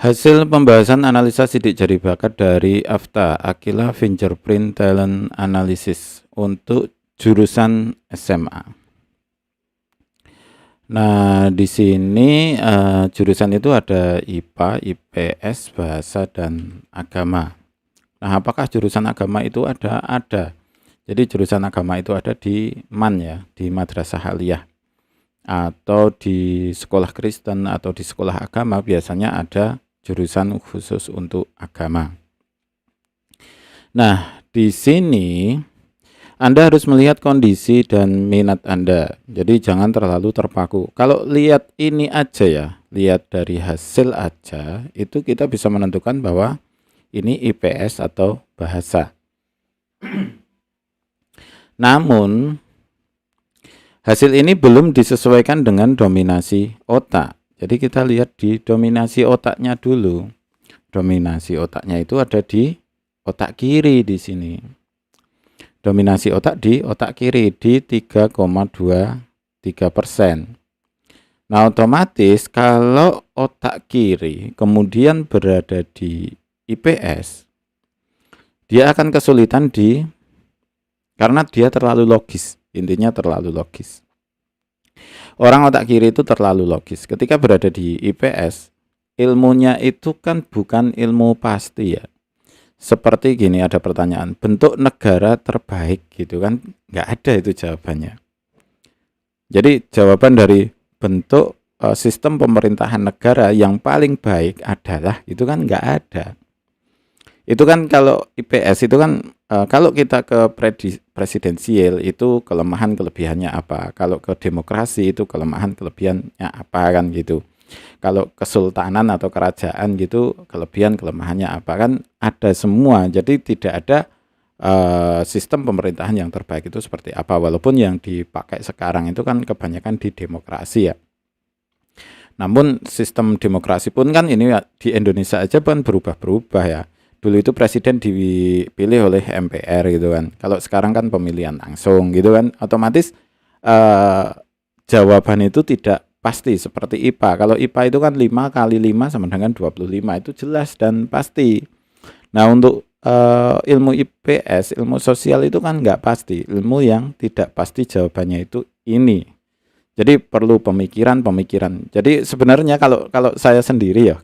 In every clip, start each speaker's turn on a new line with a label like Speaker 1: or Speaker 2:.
Speaker 1: Hasil pembahasan analisa sidik jari bakat dari AFTA Aquila Fingerprint Talent Analysis untuk jurusan SMA. Nah, di sini jurusan itu ada IPA, IPS, Bahasa, dan Agama. Nah, apakah jurusan agama itu ada? Ada. Jadi jurusan agama itu ada di MAN ya, di Madrasah Aliyah. Atau di sekolah Kristen atau di sekolah agama biasanya ada jurusan khusus untuk agama. Nah, di sini Anda harus melihat kondisi dan minat Anda. Jadi jangan terlalu terpaku. Kalau lihat ini aja ya, lihat dari hasil aja, itu kita bisa menentukan bahwa ini IPS atau bahasa. Namun, hasil ini belum disesuaikan dengan dominasi otak. Jadi kita lihat di dominasi otaknya dulu. Dominasi otaknya itu ada di otak kiri di sini. Dominasi otak di otak kiri di 3,23%. Nah, otomatis kalau otak kiri kemudian berada di IPS, dia akan kesulitan karena dia terlalu logis. Intinya terlalu logis. Orang otak kiri itu terlalu logis. Ketika berada di IPS, ilmunya itu kan bukan ilmu pasti ya. Seperti gini, ada pertanyaan, bentuk negara terbaik gitu kan, nggak ada itu jawabannya. Jadi jawaban dari bentuk sistem pemerintahan negara yang paling baik adalah, itu kan nggak ada. Itu kan kalau IPS itu kan kalau kita ke presidensial itu kelemahan kelebihannya apa, kalau ke demokrasi itu kelemahan kelebihannya apa kan gitu. Kalau kesultanan atau kerajaan gitu kelebihan kelemahannya apa kan ada semua. Jadi tidak ada sistem pemerintahan yang terbaik itu seperti apa, walaupun yang dipakai sekarang itu kan kebanyakan di demokrasi ya. Namun sistem demokrasi pun kan ini di Indonesia aja kan berubah-berubah ya. Dulu itu presiden dipilih oleh MPR gitu kan. Kalau sekarang kan pemilihan langsung gitu kan. Otomatis jawaban itu tidak pasti seperti IPA. Kalau IPA itu kan 5 kali 5 sama dengan 25. Itu jelas dan pasti. Nah, untuk ilmu IPS, ilmu sosial itu kan nggak pasti. Ilmu yang tidak pasti jawabannya itu ini. Jadi perlu pemikiran. Jadi sebenarnya kalau saya sendiri ya,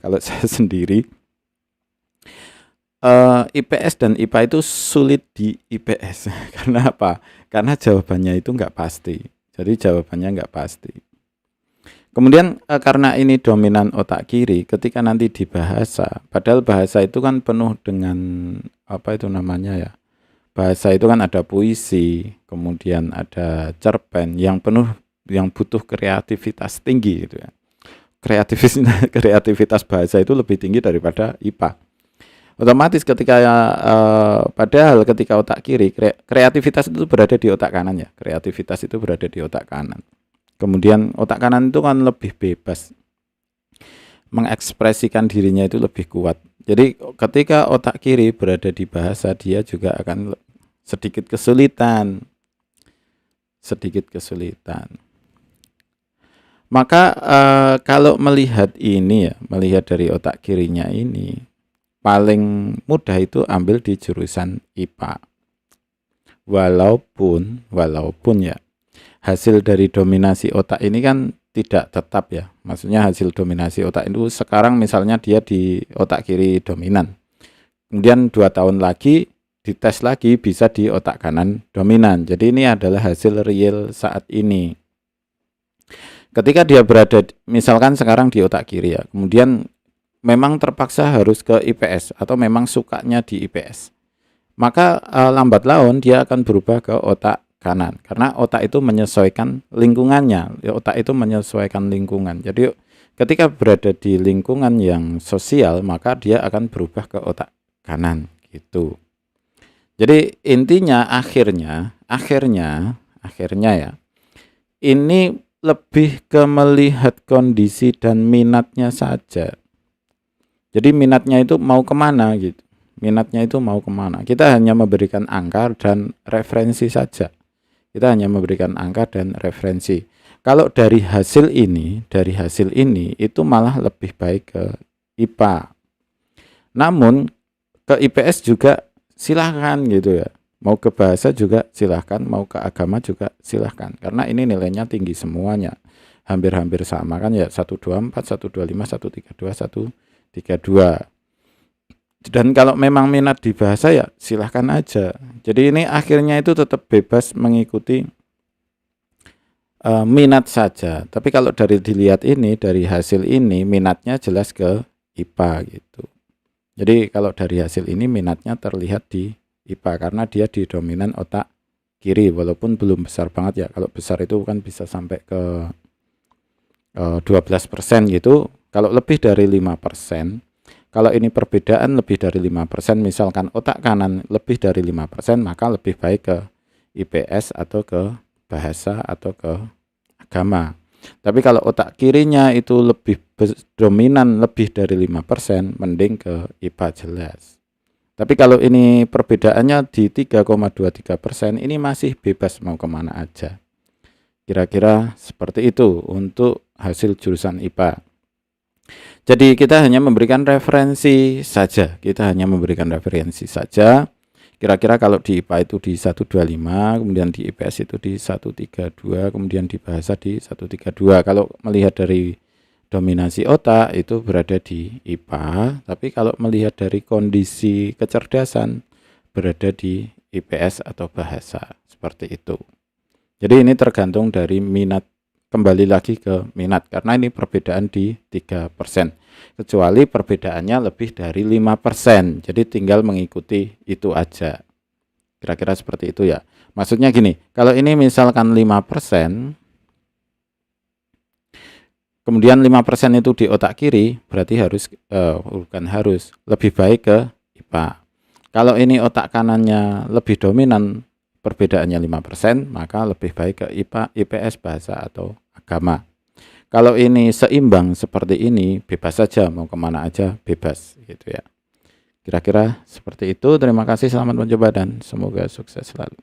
Speaker 1: IPS dan IPA itu sulit di IPS. Karena apa? Karena jawabannya itu nggak pasti. Jadi jawabannya nggak pasti. Kemudian karena ini dominan otak kiri, ketika nanti di bahasa, padahal bahasa itu kan penuh dengan apa itu namanya ya? Bahasa itu kan ada puisi, kemudian ada cerpen yang butuh kreativitas tinggi gitu ya. Kreativitas bahasa itu lebih tinggi daripada IPA. Otomatis ketika padahal ketika otak kiri, kreativitas itu berada di otak kanan ya. Kreativitas itu berada di otak kanan. Kemudian otak kanan itu kan lebih bebas, mengekspresikan dirinya itu lebih kuat. Jadi ketika otak kiri berada di bahasa, dia juga akan sedikit kesulitan. Maka kalau melihat ini ya, melihat dari otak kirinya ini, paling mudah itu ambil di jurusan IPA. Walaupun ya, hasil dari dominasi otak ini kan tidak tetap ya. Maksudnya hasil dominasi otak itu sekarang misalnya dia di otak kiri dominan. Kemudian 2 tahun lagi dites lagi bisa di otak kanan dominan. Jadi ini adalah hasil real saat ini. Ketika dia berada misalkan sekarang di otak kiri ya, kemudian memang terpaksa harus ke IPS atau memang sukanya di IPS, maka lambat laun dia akan berubah ke otak kanan karena otak itu menyesuaikan lingkungannya. Otak itu menyesuaikan lingkungan. Jadi ketika berada di lingkungan yang sosial, maka dia akan berubah ke otak kanan gitu. Jadi intinya akhirnya ya, ini lebih ke melihat kondisi dan minatnya saja. Jadi minatnya itu mau kemana gitu. Kita hanya memberikan angka dan referensi saja. Kalau dari hasil ini itu malah lebih baik ke IPA. Namun ke IPS juga silahkan gitu ya. Mau ke bahasa juga silahkan, mau ke agama juga silahkan. Karena ini nilainya tinggi semuanya. Hampir-hampir sama kan ya, 124, 125, 132, 132. Dan kalau memang minat di bahasa ya silahkan aja. Jadi ini akhirnya itu tetap bebas mengikuti minat saja. Tapi kalau dari dilihat ini, dari hasil ini minatnya jelas ke IPA gitu. Jadi kalau dari hasil ini minatnya terlihat di IPA karena dia di dominan otak kiri, walaupun belum besar banget ya. Kalau besar itu kan bisa sampai ke 12% gitu. Kalau lebih dari 5%, kalau ini perbedaan lebih dari 5%, misalkan otak kanan lebih dari 5%, maka lebih baik ke IPS atau ke bahasa atau ke agama. Tapi kalau otak kirinya itu lebih dominan lebih dari 5%, mending ke IPA jelas. Tapi kalau ini perbedaannya di 3,23%, ini masih bebas mau kemana aja. Kira-kira seperti itu untuk hasil jurusan IPA. Jadi kita hanya memberikan referensi saja. Kira-kira kalau di IPA itu di 125, kemudian di IPS itu di 132, kemudian di bahasa di 132. Kalau melihat dari dominasi otak itu berada di IPA, tapi kalau melihat dari kondisi kecerdasan berada di IPS atau bahasa, seperti itu. Jadi ini tergantung dari minat, kembali lagi ke minat, karena ini perbedaan di 3%, kecuali perbedaannya lebih dari 5%, jadi tinggal mengikuti itu aja. Kira-kira seperti itu ya. Maksudnya gini, kalau ini misalkan 5%, kemudian 5% itu di otak kiri, berarti lebih baik ke IPA. Kalau ini otak kanannya lebih dominan, perbedaannya 5%, maka lebih baik ke IPA, IPS, bahasa atau agama. Kalau ini seimbang seperti ini, bebas saja, mau kemana aja bebas gitu ya. Kira-kira seperti itu. Terima kasih, selamat mencoba dan semoga sukses selalu.